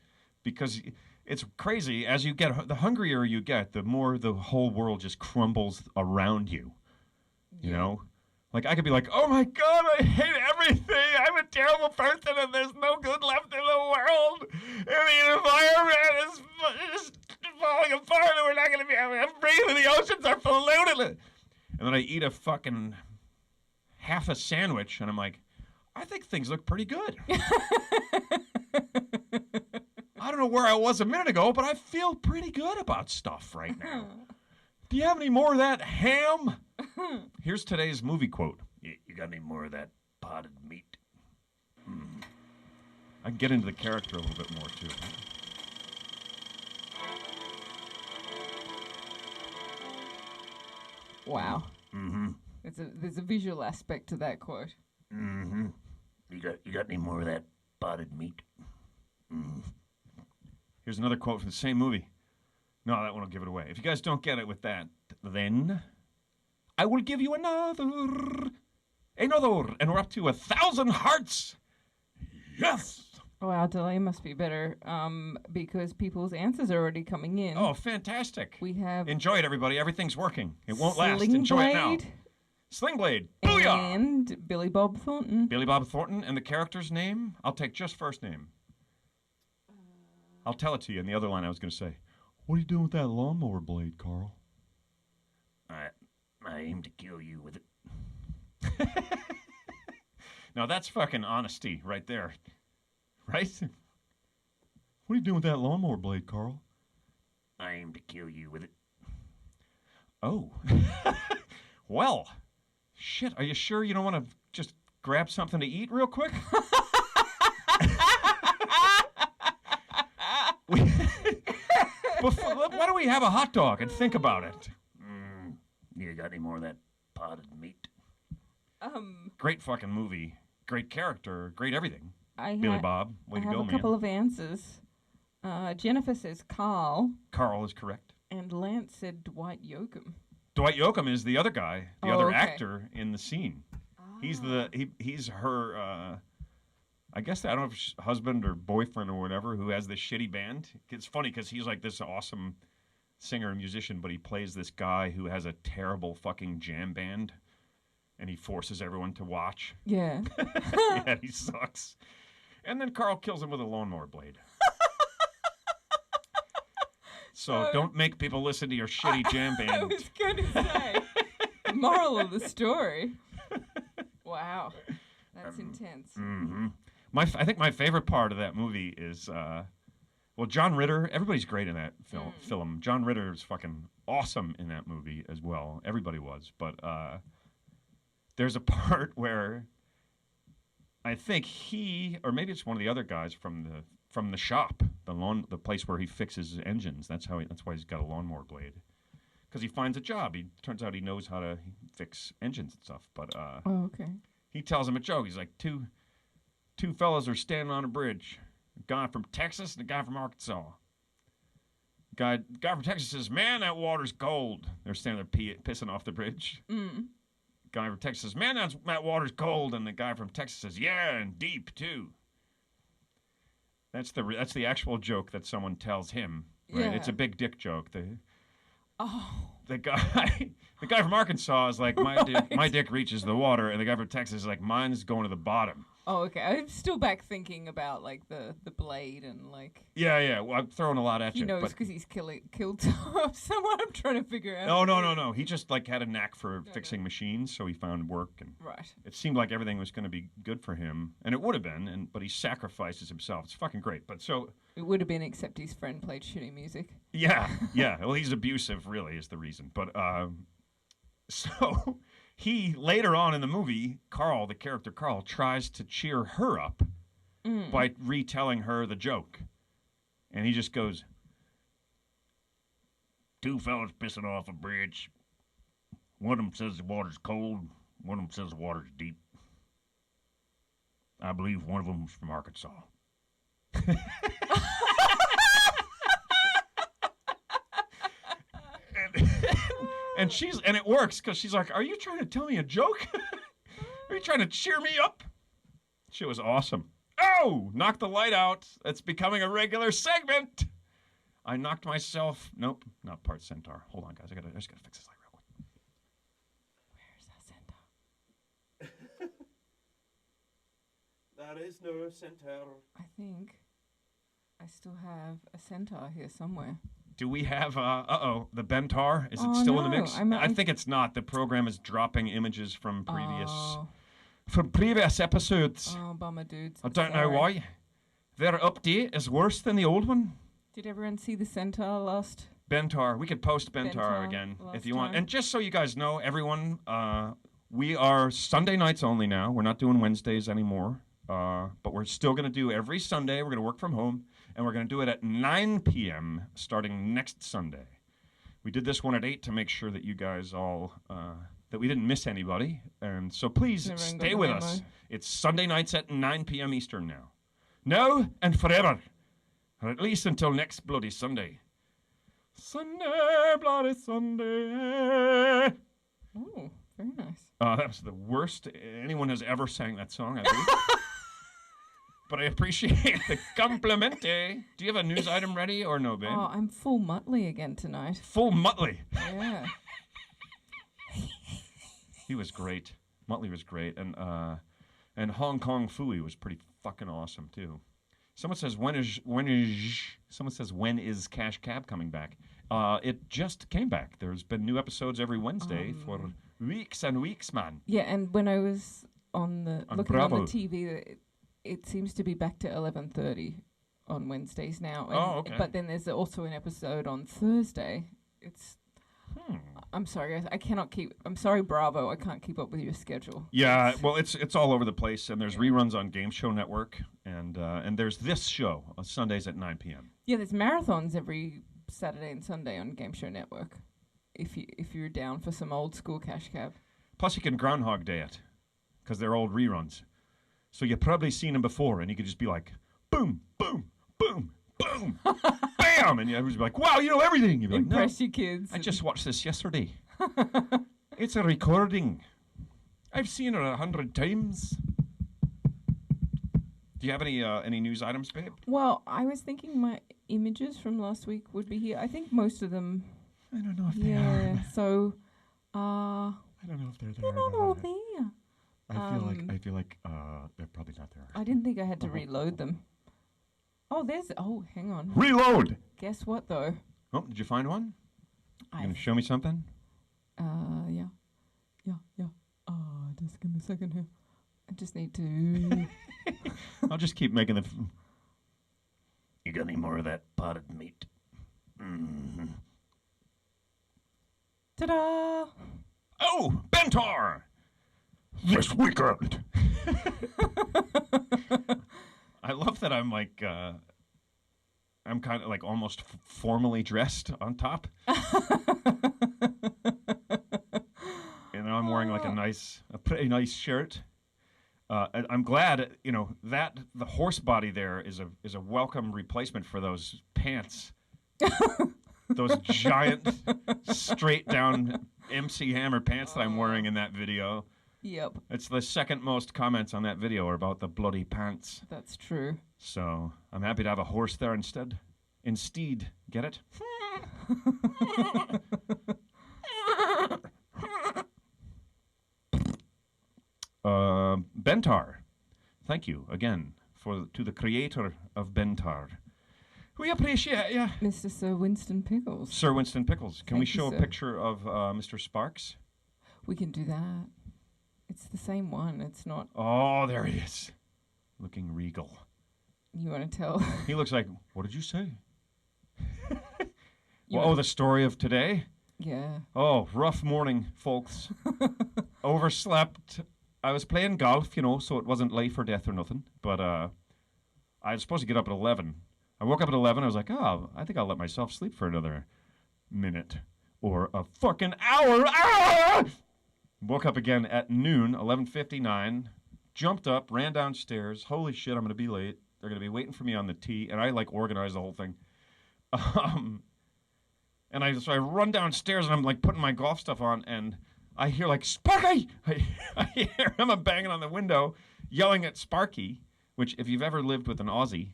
because it's crazy. As you get, the hungrier you get, the more the whole world just crumbles around you. You know? Like, I could be like, oh my God, I hate everything. I'm a terrible person and there's no good left in the world. And the environment is falling apart and we're not going to be able to breathe and the oceans are polluted. And then I eat a fucking half a sandwich and I'm like, I think things look pretty good. I don't know where I was a minute ago, but I feel pretty good about stuff right now. Do you have any more of that ham? Here's today's movie quote. You got any more of that potted meat? I can get into the character a little bit more, too. Wow. Mm-hmm. There's a visual aspect to that quote. Mm-hmm. You got any more of that potted meat? Here's another quote from the same movie. No, that one will give it away. If you guys don't get it with that, then I will give you another, and we're up to 1,000 hearts. Yes. Oh, our delay must be better, because people's answers are already coming in. Oh, fantastic. We have Enjoy it, everybody. Everything's working. It won't last. Sling Enjoy Blade it now. Sling Blade. Booyah! And Billy Bob Thornton. Billy Bob Thornton, and the character's name? I'll take just first name. I'll tell it to you in the other line I was going to say. What are you doing with that lawnmower blade, Carl? I aim to kill you with it. Now that's fucking honesty right there. Right? What are you doing with that lawnmower blade, Carl? I aim to kill you with it. Oh. Well. Shit, are you sure you don't want to just grab something to eat real quick? Why don't we have a hot dog and think about it? You got any more of that potted meat? Great fucking movie. Great character. Great everything. Billy Bob. Way to go, man. I have a couple of answers. Jennifer says Carl. Carl is correct. And Lance said Dwight Yoakam. Dwight Yoakam is the other guy, the other actor in the scene. He's her... I guess I don't know if it's husband or boyfriend or whatever who has this shitty band. It's funny because he's like this awesome singer and musician, but he plays this guy who has a terrible fucking jam band, and he forces everyone to watch. Yeah. Yeah, he sucks. And then Carl kills him with a lawnmower blade. So don't make people listen to your shitty jam band. I was going to say, the moral of the story. Wow. That's intense. Mm-hmm. I think my favorite part of that movie is, John Ritter. Everybody's great in that film. John Ritter is fucking awesome in that movie as well. Everybody was. But there's a part where I think he, or maybe it's one of the other guys from the shop, the place where he fixes engines. That's why he's got a lawnmower blade. Because he finds a job. Turns out he knows how to fix engines and stuff. But okay. He tells him a joke. He's like, two fellas are standing on a bridge. A guy from Texas and a guy from Arkansas. Guy from Texas says, man, that water's cold. They're standing there pissing off the bridge. Guy from Texas says, man, that water's cold. And the guy from Texas says, yeah, and deep, too. That's the actual joke that someone tells him. Right? Yeah. It's a big dick joke. The guy from Arkansas is like, my dick reaches the water, and the guy from Texas is like, mine's going to the bottom. Oh, okay. I'm still back thinking about like the blade and like. Yeah. Well, I'm throwing a lot at he you. knows because he's killed someone. I'm trying to figure out. No. He just like had a knack for fixing machines, so he found work, and it seemed like everything was going to be good for him, and it would have been. But he sacrifices himself. It's fucking great. But so it would have been, except his friend played shitty music. Yeah. Well, he's abusive, really, is the reason. But so. He, later on in the movie, the character Carl, tries to cheer her up by retelling her the joke. And he just goes, two fellas pissing off a bridge. One of them says the water's cold. One of them says the water's deep. I believe one of them's from Arkansas. And it works because she's like, are you trying to tell me a joke? Are you trying to cheer me up? Shit was awesome. Oh, knock the light out. It's becoming a regular segment. I knocked myself. Nope, not part centaur. Hold on, guys. I just gotta fix this light real quick. Where's our centaur? There is no centaur. I think I still have a centaur here somewhere. Do we have, the Bentar? Is it still in the mix? I think it's not. The program is dropping images from previous episodes. Oh, bummer, dudes. I don't know why. Their update is worse than the old one. Did everyone see the centaur last? Bentar. We could post Bentar again if you want. And just so you guys know, everyone, we are Sunday nights only now. We're not doing Wednesdays anymore. But we're still going to do every Sunday. We're going to work from home. And we're going to do it at 9 p.m. starting next Sunday. We did this one at 8 to make sure that you guys all, that we didn't miss anybody. And so please stay with us. It's Sunday nights at 9 p.m. Eastern now. Now and forever. Or at least until next bloody Sunday. Sunday, bloody Sunday. Oh, very nice. That was the worst anyone has ever sang that song, I believe. But I appreciate the compliment, eh? Do you have a news item ready or no, babe? Oh, I'm full Muttley again tonight. Full Muttley? Yeah. He was great. Muttley was great. And Hong Kong Phooey was pretty fucking awesome, too. Someone says, when is Cash Cab coming back? It just came back. There's been new episodes every Wednesday for weeks and weeks, man. Yeah, and when I was looking Bravo. On the TV, it seems to be back to 11:30 on Wednesdays now. And, okay. But then there's also an episode on Thursday. I'm sorry, I cannot keep. I'm sorry, Bravo. I can't keep up with your schedule. Yeah, well, it's all over the place, and there's reruns on Game Show Network, and there's this show on Sundays at 9 p.m. Yeah, there's marathons every Saturday and Sunday on Game Show Network. If you're down for some old school Cash Cab. Plus, you can Groundhog Day it, because they're old reruns. So you've probably seen them before, and you could just be like, boom, boom, boom, boom, bam, and everybody's like, wow, you know everything. You'd be Impress like, no, your kids. I just watched this yesterday. It's a recording. I've seen it 100 times. Do you have any news items, babe? Well, I was thinking my images from last week would be here. I think most of them. I don't know if they are. Yeah, so. I don't know if they're there. I don't know if they're there. I feel like they're probably not there. I didn't think I had to reload them. Hang on. Reload! Guess what, though? Oh, did you find one? You gonna show me something? Yeah. Just give me a second here. I just need to... I'll just keep making the... You got any more of that potted meat? Mm-hmm. Ta-da! Oh, Bentar! This weekend! I love that I'm like... I'm kind of like almost formally dressed on top. I'm wearing like a pretty nice shirt. I'm glad, that the horse body there is a welcome replacement for those pants. Those giant, straight down MC Hammer pants that I'm wearing in that video. Yep. It's the second most comments on that video are about the bloody pants. That's true. So I'm happy to have a horse there instead. Get it? Bentar. Thank you again to the creator of Bentar. We appreciate you. Mr. Sir Winston Pickles. Sir Winston Pickles. Can we Thank you, show sir. a picture of Mr. Sparks? We can do that. It's the same one. It's not. Oh, there he is. Looking regal. You want to tell? He looks like, what did you say? Well, the story of today? Yeah. Oh, rough morning, folks. Overslept. I was playing golf, so it wasn't life or death or nothing. But I was supposed to get up at 11. I woke up at 11. I was like, oh, I think I'll let myself sleep for another minute or a fucking hour. Ah! Woke up again at noon, 11:59. Jumped up, ran downstairs. Holy shit, I'm going to be late. They're going to be waiting for me on the tee. And I, organized the whole thing. So I run downstairs, and I'm, putting my golf stuff on, and I hear, Sparky! I hear him banging on the window, yelling at Sparky, which, if you've ever lived with an Aussie,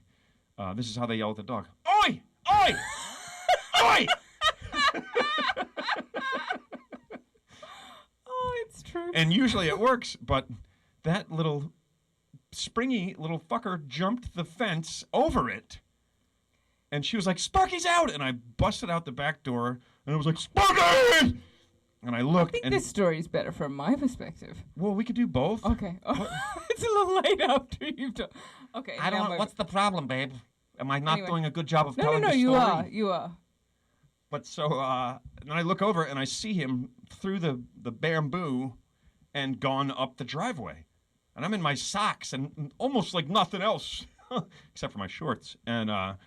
this is how they yell at the dog. Oi! Oi! Oi! Oh, it's true. And usually it works, but that little springy little fucker jumped the fence over it. And she was like, Sparky's out! And I busted out the back door, and I was like, Sparky! And I looked. I think this story is better from my perspective. Well, we could do both. Okay. It's a little late after you've done. Okay. I don't know. What's the problem, babe? Am I not doing a good job of telling the story? No, you are. But so, and I look over, and I see him through the bamboo and gone up the driveway. And I'm in my socks and almost like nothing else, except for my shorts. And I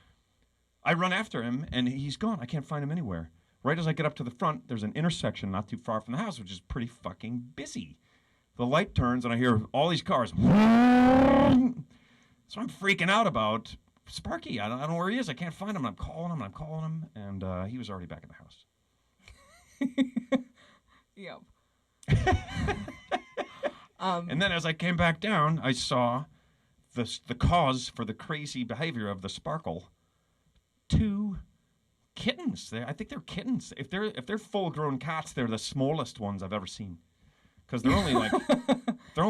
run after him, and he's gone. I can't find him anywhere. Right as I get up to the front, there's an intersection not too far from the house, which is pretty fucking busy. The light turns, and I hear all these cars. So I'm freaking out about Sparky. I don't know where he is. I can't find him. I'm calling him, and he was already back in the house. Yep. And then as I came back down, I saw the cause for the crazy behavior of the Sparkle. 2 kittens. I think they're kittens. If they're full-grown cats, they're the smallest ones I've ever seen, because they're only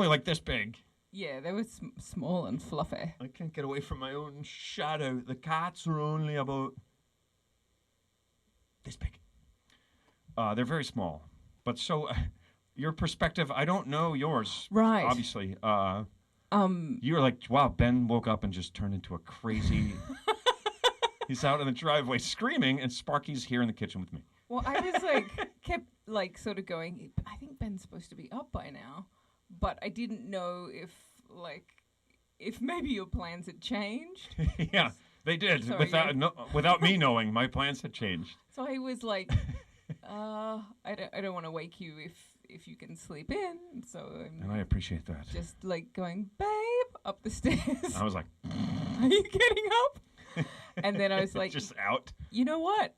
like this big. Yeah, they were small and fluffy. I can't get away from my own shadow. The cats are only about this big. They're very small, but so your perspective, I don't know yours. Right. Obviously, you were like, wow, Ben woke up and just turned into a crazy. He's out in the driveway screaming, and Sparky's here in the kitchen with me. Well, I was kept sort of going, I think Ben's supposed to be up by now, but I didn't know if maybe your plans had changed. Yeah, they did. Sorry, without me knowing, my plans had changed. So I was like, I don't want to wake you if you can sleep in. So and I appreciate that. Just going, babe, up the stairs. I was like, are you getting up? And then I was like, just out. You know what?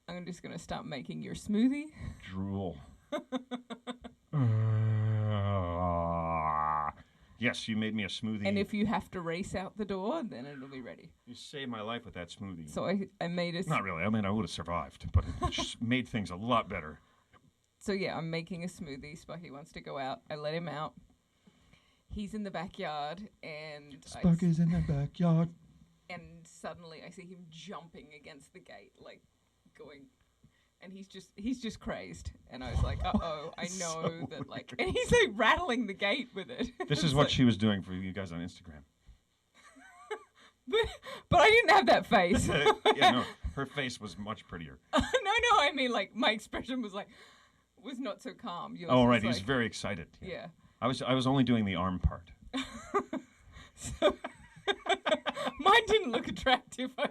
I'm just going to start making your smoothie. Drool. Yes, you made me a smoothie. And if you have to race out the door, then it'll be ready. You saved my life with that smoothie. So I made a... Not really. I mean, I would have survived, but it just made things a lot better. So yeah, I'm making a smoothie. Sparky wants to go out. I let him out. He's in the backyard, and... Sparky's in the backyard. And suddenly I see him jumping against the gate, going, and he's just crazed. And I was like, uh-oh, I know that, and he's rattling the gate with it. This is what she was doing for you guys on Instagram. But I didn't have that face. Yeah, no, her face was much prettier. No, I mean, my expression was not so calm. Yours oh, right, he was very excited. Yeah. I was only doing the arm part. So... Mine didn't look attractive. I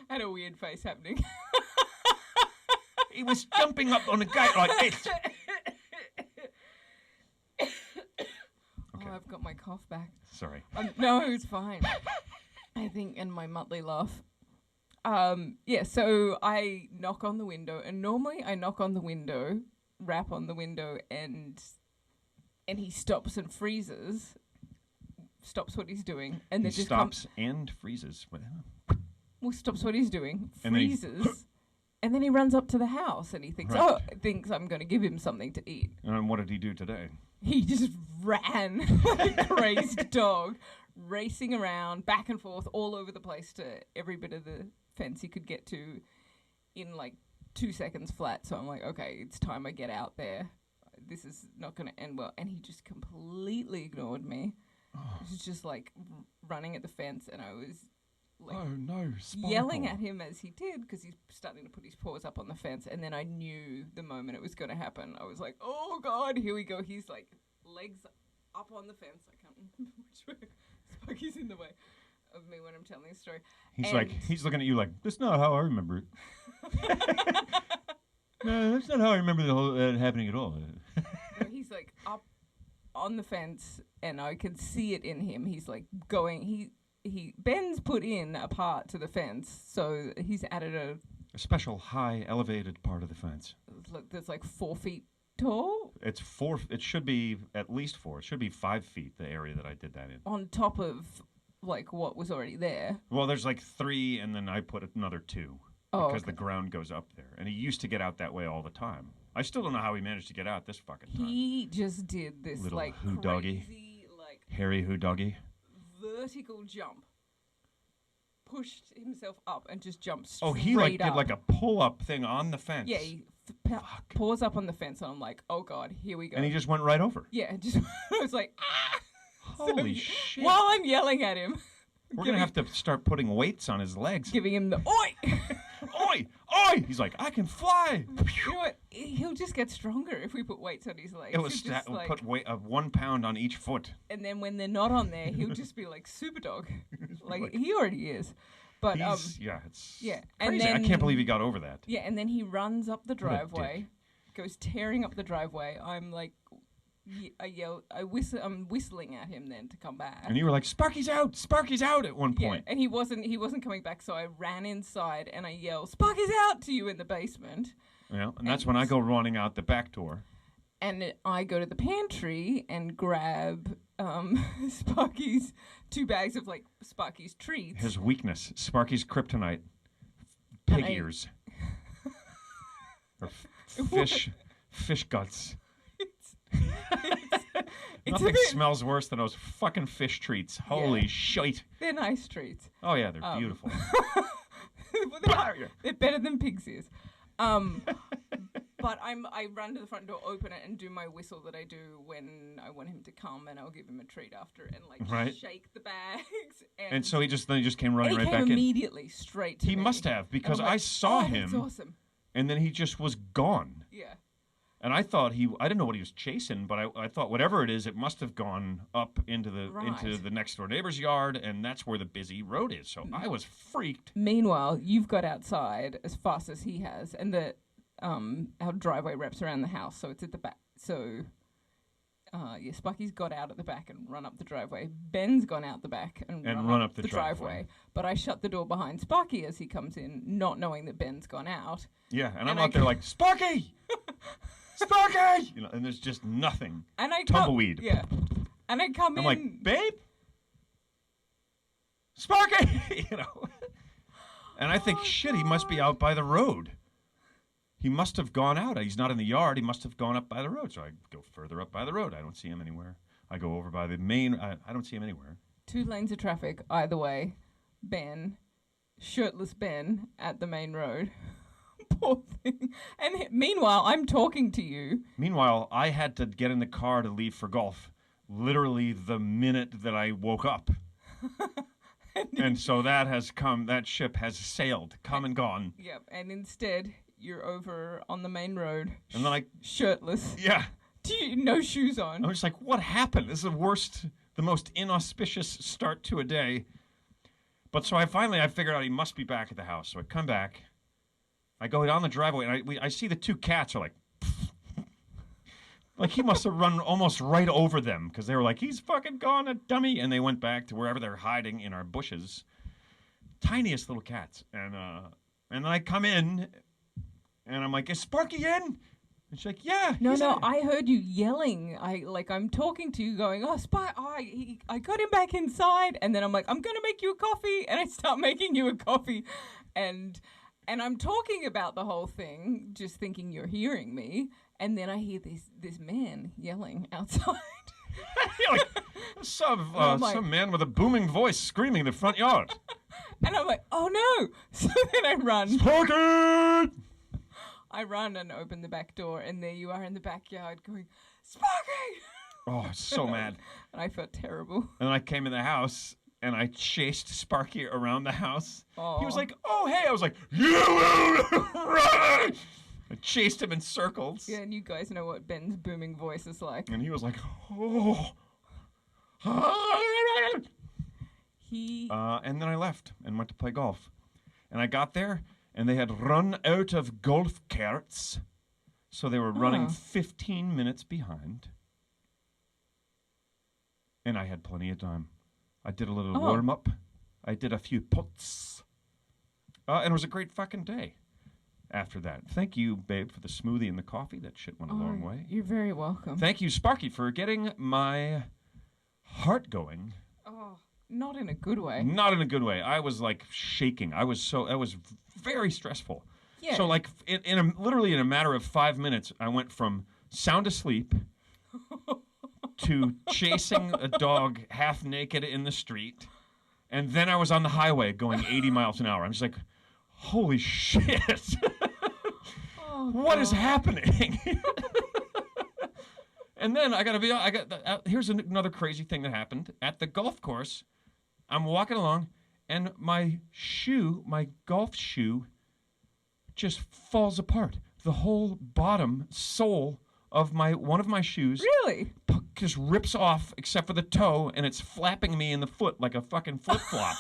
had a weird face happening. He was jumping up on a gate like this. Okay. Oh, I've got my cough back. Sorry. No, it's fine. I think, and my monthly laugh. Yeah, so I knock on the window, and normally I knock on the window, rap on the window, and he stops and freezes. Stops what he's doing, and then he just stops and freezes. Well, stops what he's doing, freezes, And then he runs up to the house and he thinks, thinks I'm going to give him something to eat. And what did he do today? He just ran like a crazed dog, racing around, back and forth, all over the place to every bit of the fence he could get to in like 2 seconds flat. So I'm like, okay, it's time I get out there. This is not going to end well. And he just completely ignored me. He was just like running at the fence, and I was like yelling at him as he did, because he's starting to put his paws up on the fence. And then I knew the moment it was going to happen. I was like, oh God, here we go. He's like legs up on the fence. I can't remember which way. Sparky's in the way of me when I'm telling the story. He's looking at you like, that's not how I remember it. No, that's not how I remember the whole happening at all. No, he's like up on the fence, and I can see it in him. He's like going. Ben's put in a part to the fence, so he's added a special high elevated part of the fence. That's like 4 feet tall. It's 4. It should be at least 4. It should be 5 feet. The area that I did that in. On top of like what was already there. Well, there's like 3, and then I put another 2. Because the ground goes up there. And he used to get out that way all the time. I still don't know how he managed to get out this fucking time. He just did this little like crazy, like hairy hoodoggy. Vertical jump. Pushed himself up and just jumped straight up. Oh, he like up. did like a pull-up thing on the fence. Yeah, he paws up on the fence, and I'm like, oh God, here we go. And he just went right over. Yeah, just I was like, ah! Holy shit. While I'm yelling at him. We're going to have to start putting weights on his legs. Giving him the oi! Oi! Oi! He's like, I can fly! You know what? He'll just get stronger if we put weights on his legs. It was we'll put weight of 1 pound on each foot. And then when they're not on there, he'll just be like super dog. like he already is. But it's yeah. crazy. And then, I can't believe he got over that. Yeah, and then he runs up the driveway, goes tearing up the driveway. I'm like, I'm whistling at him then to come back. And you were like, Sparky's out! Sparky's out at one point. Yeah, and he wasn't coming back, so I ran inside and I yelled, Sparky's out to you in the basement. Yeah, and that's when I go running out the back door. And I go to the pantry and grab Sparky's 2 bags of like Sparky's treats. His weakness, Sparky's kryptonite, pig ears. Or fish guts. Nothing smells worse than those fucking fish treats. Holy shite. They're nice treats. Oh, yeah, they're beautiful. They're better than pig's ears. But I run to the front door, open it, and do my whistle that I do when I want him to come, and I'll give him a treat after, and like shake the bags. And so he just came running right back in. Immediately straight to me. He must have, because I saw him. That's awesome. And then he just was gone. Yeah. And I thought I didn't know what he was chasing, but I thought whatever it is, it must have gone up into the next door neighbor's yard, and that's where the busy road is. So I was freaked. Meanwhile, you've got outside as fast as he has, and our driveway wraps around the house, so it's at the back. So Sparky's got out at the back and run up the driveway. Ben's gone out the back and run up the driveway. But I shut the door behind Sparky as he comes in, not knowing that Ben's gone out. Yeah, and I'm out there like, Sparky! Sparky! And there's just nothing. And I tumbleweed. Yeah. And I come in. I'm like, babe? Sparky! And I think, shit, he must be out by the road. He must have gone out. He's not in the yard. He must have gone up by the road. So I go further up by the road. I don't see him anywhere. I go over by the main. I don't see him anywhere. 2 lanes of traffic either way. Ben, shirtless Ben, at the main road. Poor thing. And meanwhile, I'm talking to you. Meanwhile, I had to get in the car to leave for golf literally the minute that I woke up. And so that ship has sailed, come and gone. Yep, and instead, you're over on the main road. And then shirtless. Yeah. No shoes on. I was just like, what happened? This is the most inauspicious start to a day. But so I figured out he must be back at the house. So I come back. I go down the driveway, and I see the 2 cats are like, like he must have run almost right over them, because they were like, he's fucking gone, a dummy. And they went back to wherever they're hiding in our bushes. Tiniest little cats. And then I come in, and I'm like, is Sparky in? And she's like, yeah. No, I heard you yelling. I'm talking to you going, oh, I got him back inside. And then I'm like, I'm going to make you a coffee. And I start making you a coffee. And And I'm talking about the whole thing, just thinking you're hearing me, and then I hear this man yelling outside. Like some man with a booming voice screaming in the front yard. And I'm like, oh no! So then I run. Sparky! I run and open the back door, and there you are in the backyard going, Sparky! Oh, I was so mad. And I felt terrible. And then I came in the house, and I chased Sparky around the house. Oh. He was like, oh, hey. I was like, you will run! I chased him in circles. Yeah, and you guys know what Ben's booming voice is like. And he was like, oh. And then I left and went to play golf. And I got there, and they had run out of golf carts. So they were running 15 minutes behind. And I had plenty of time. I did a little warm-up. I did a few putts. And it was a great fucking day after that. Thank you, babe, for the smoothie and the coffee. That shit went a long way. You're very welcome. Thank you, Sparky, for getting my heart going. Oh, not in a good way. Not in a good way. I was like shaking. That was very stressful. Yeah. So like literally in a matter of 5 minutes, I went from sound asleep to chasing a dog half naked in the street. And then I was on the highway going 80 miles an hour. I'm just like, holy shit. What is happening? And then here's another crazy thing that happened. At the golf course, I'm walking along, and my golf shoe, just falls apart. The whole bottom sole of one of my shoes Really? just rips off except for the toe, and it's flapping me in the foot like a fucking flip-flop.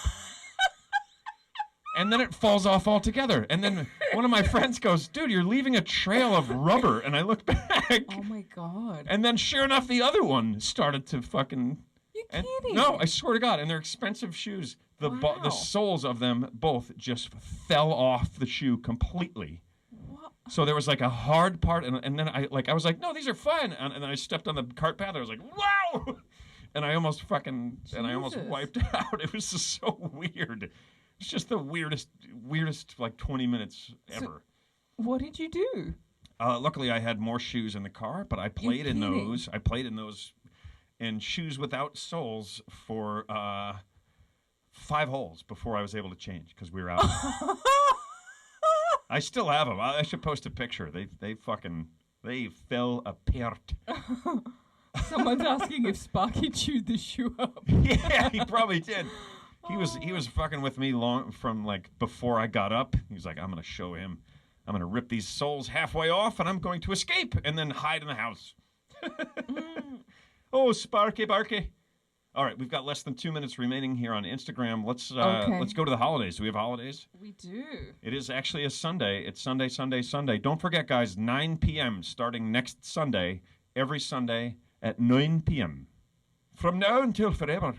And then it falls off altogether. And then one of my friends goes, dude, you're leaving a trail of rubber. And I look back. Oh, my God. And then sure enough, the other one started to fucking... You're kidding. No, I swear to God. And they're expensive shoes. The soles of them both just fell off the shoe completely. What? So there was like a hard part. And then I was like, no, these are fine. And then I stepped on the cart path. I was like, wow. And I almost wiped out. It was just so weird. It's just the weirdest like 20 minutes ever. So, what did you do? Luckily, I had more shoes in the car, but I played in those. I played in those in shoes without soles for 5 holes before I was able to change because we were out. I still have them. I should post a picture. They fell apart. Someone's asking if Sparky chewed the shoe up. Yeah, he probably did. He was fucking with me from like before I got up. He was like, I'm gonna show him. I'm gonna rip these soles halfway off, and I'm going to escape and then hide in the house. Oh, Sparky Barky. All right, we've got less than 2 minutes remaining here on Instagram. Let's go to the holidays. Do we have holidays? We do. It is actually a Sunday. It's Sunday, Sunday, Sunday. Don't forget, guys, 9 p.m. starting next Sunday, every Sunday at 9 p.m. From now until forever.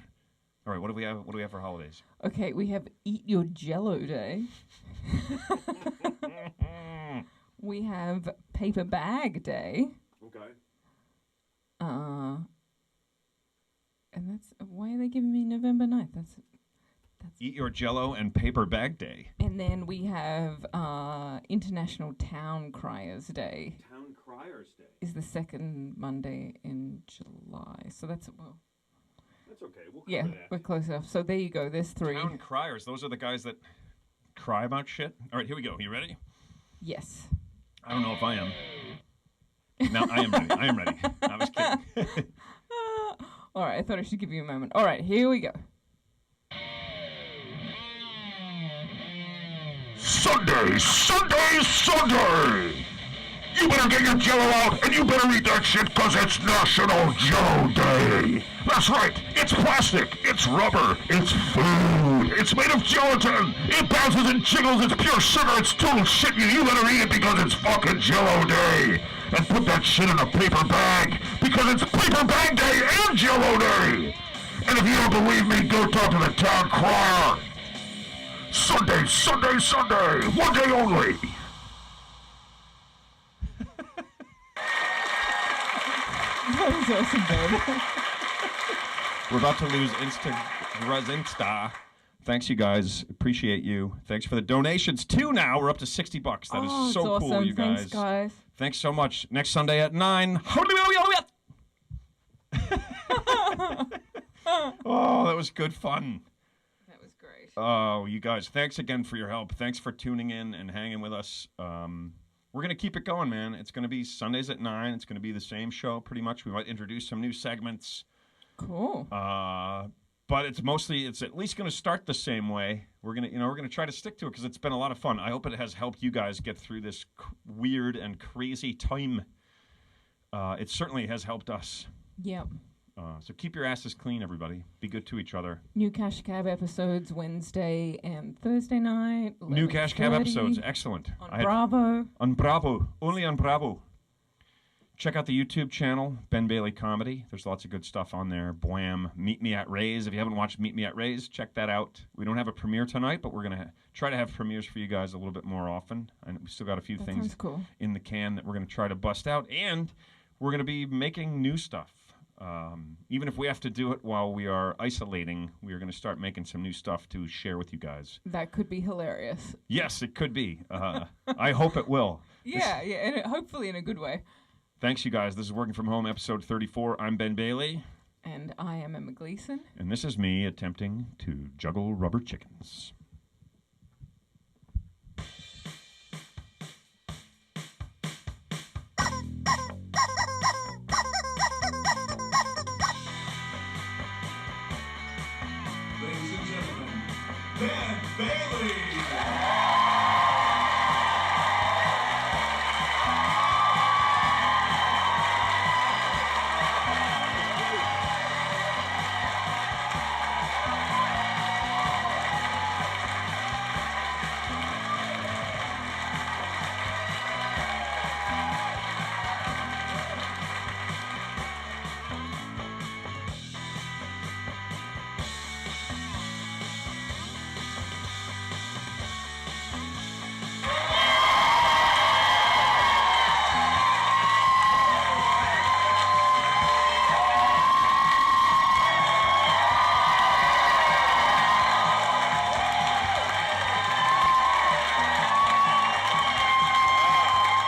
All right, what do we have for holidays? Okay, we have Eat Your Jello Day. We have Paper Bag Day. Okay. And that's why are they giving me November 9th? That's Eat Your Jello and Paper Bag Day. And then we have International Town Criers Day. Town Criers Day Is the second Monday in July. So that's That's okay. We'll cover that. We're close enough. So there you go. There's 3. Town criers. Those are the guys that cry about shit. All right, here we go. You ready? Yes. I don't know if I am. No, I am ready. I am ready. I was kidding. All right. I thought I should give you a moment. All right. Here we go. Sunday, Sunday, Sunday! You better get your Jello out, and you better eat that shit, cause it's National Jello Day! That's right, it's plastic, it's rubber, it's food, it's made of gelatin, it bounces and jiggles, it's pure sugar, it's total shit, you better eat it because it's fucking Jello Day! And put that shit in a paper bag, because it's Paper Bag Day and Jello Day! And if you don't believe me, go talk to the town crier! Sunday, Sunday, Sunday, one day only! That was awesome, babe. We're about to lose Insta Thanks, you guys. Appreciate you. Thanks for the donations, too, now. We're up to $60. That is so awesome. cool, you guys. Thanks, guys. Thanks so much. Next Sunday at 9. Oh, that was good fun. That was great. Oh, you guys, thanks again for your help. Thanks for tuning in and hanging with us. We're going to keep it going, man. It's going to be Sundays at 9. It's going to be the same show, pretty much. We might introduce some new segments. Cool. But it's at least going to start the same way. We're going to try to stick to it because it's been a lot of fun. I hope it has helped you guys get through this weird and crazy time. It certainly has helped us. Yep. So keep your asses clean, everybody. Be good to each other. New Cash Cab episodes Wednesday and Thursday night. New Cash Cab episodes, excellent. On Bravo. On Bravo. Only on Bravo. Check out the YouTube channel, Ben Bailey Comedy. There's lots of good stuff on there. Bwam. Meet Me at Ray's. If you haven't watched Meet Me at Ray's, check that out. We don't have a premiere tonight, but we're going to try to have premieres for you guys a little bit more often. And we still got a few things cool. in the can that we're going to try to bust out. And we're going to be making new stuff. Even if we have to do it while we are isolating, we are going to start making some new stuff to share with you guys. That could be hilarious. Yes, it could be. I hope it will. Yeah, and hopefully in a good way. Thanks, you guys. This is Working From Home, episode 34. I'm Ben Bailey. And I am Emma Gleason. And this is me attempting to juggle rubber chickens.